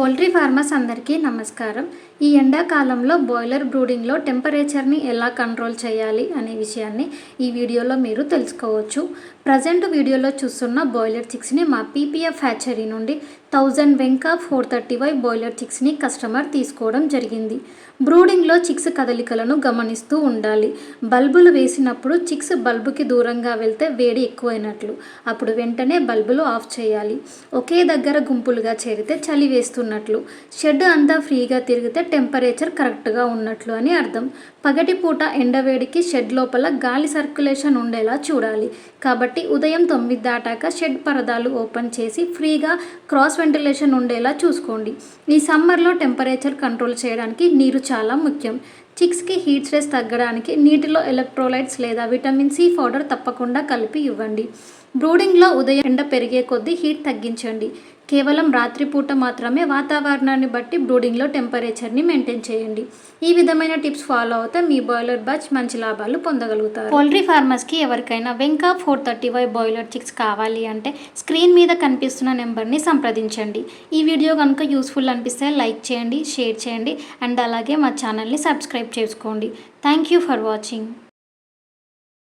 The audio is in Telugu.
పౌల్ట్రీ ఫార్మర్స్ అందరికీ నమస్కారం. ఈ ఎండాకాలంలో బాయిలర్ బ్రూడింగ్లో టెంపరేచర్ని ఎలా కంట్రోల్ చేయాలి అనే విషయాన్ని ఈ వీడియోలో మీరు తెలుసుకోవచ్చు. ప్రజెంట్ వీడియోలో చూస్తున్న బాయిలర్ చిక్స్ని మా పీపీఎఫ్ హ్యాచరీ నుండి 1000 వెంకా 430Y బాయిలర్ చిక్స్ని కస్టమర్ తీసుకోవడం జరిగింది. బ్రూడింగ్లో చిక్స్ కదలికలను గమనిస్తూ ఉండాలి. బల్బులు వేసినప్పుడు చిక్స్ బల్బుకి దూరంగా వెళ్తే వేడి ఎక్కువైనట్లు, అప్పుడు వెంటనే బల్బులు ఆఫ్ చేయాలి. ఒకే దగ్గర గుంపులుగా చేరితే చలి వేస్తున్నట్లు, షెడ్ అంతా ఫ్రీగా తిరిగితే టెంపరేచర్ కరెక్ట్గా ఉన్నట్లు అని అర్థం. పగటిపూట ఎండవేడికి షెడ్ లోపల గాలి సర్క్యులేషన్ ఉండేలా చూడాలి. కాబట్టి ఉదయం 9 దాటాక షెడ్ పరదాలు ఓపెన్ చేసి ఫ్రీగా క్రాస్ వెంటిలేషన్ ఉండేలా చూసుకోండి. ఈ సమ్మర్లో టెంపరేచర్ కంట్రోల్ చేయడానికి నీరు చాలా ముఖ్యం. చిక్స్కి హీట్ స్ట్రెస్ తగ్గడానికి నీటిలో ఎలక్ట్రోలైట్స్ లేదా విటమిన్ సి పౌడర్ తప్పకుండా కలిపి ఇవ్వండి. బ్రూడింగ్లో ఉదయం ఎండ పెరిగే కొద్దీ హీట్ తగ్గించండి. కేవలం రాత్రిపూట మాత్రమే వాతావరణాన్ని బట్టి బ్రూడింగ్లో టెంపరేచర్ని మెయింటైన్ చేయండి. ఈ విధమైన టిప్స్ ఫాలో అవుతే మీ బాయిలర్ బ్యాచ్ మంచి లాభాలు పొందగలుగుతారు. పౌల్ట్రీ ఫార్మర్స్కి ఎవరికైనా వెంకా 430Y బాయిలర్ చిక్స్ కావాలి అంటే స్క్రీన్ మీద కనిపిస్తున్న నెంబర్ని సంప్రదించండి. ఈ వీడియో కనుక యూస్ఫుల్ అనిపిస్తే లైక్ చేయండి, షేర్ చేయండి అండ్ అలాగే మా ఛానల్ని సబ్స్క్రైబ్ చేసుకోండి. Thank you for watching.